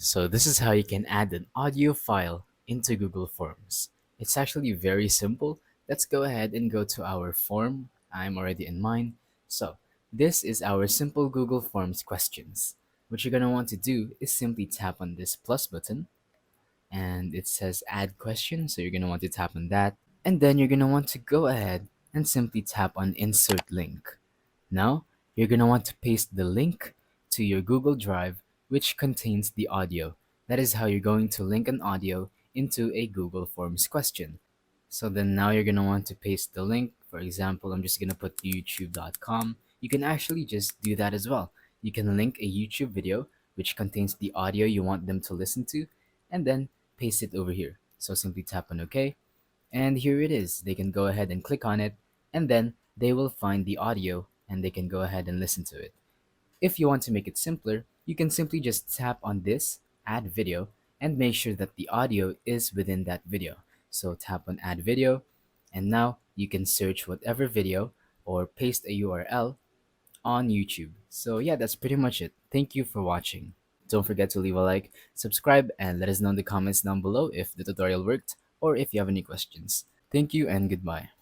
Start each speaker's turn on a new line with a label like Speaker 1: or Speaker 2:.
Speaker 1: So this is how you can add an audio file into Google Forms. It's actually very simple. Let's go ahead and go to our form. I'm already in mine. So this is our simple Google Forms questions. What you're going to want to do is simply tap on this plus button and it says add question. So you're going to want to tap on that. And then you're going to want to go ahead and simply tap on insert link. Now, you're going to want to paste the link to your Google Drive, which contains the audio. That is how you're going to link an audio into a Google Forms question. So then now you're going to want to paste the link. For example, I'm just going to put youtube.com. You can actually just do that as well. You can link a YouTube video which contains the audio you want them to listen to and then paste it over here. So simply tap on OK and here it is. They can go ahead and click on it, and then they will find the audio and they can go ahead and listen to it. If you want to make it simpler, you can simply just tap on this, add video, and make sure that the audio is within that video. So tap on add video, and now you can search whatever video or paste a URL on YouTube. So yeah, that's pretty much it. Thank you for watching. Don't forget to leave a like, subscribe, and let us know in the comments down below if the tutorial worked or if you have any questions. Thank you and goodbye.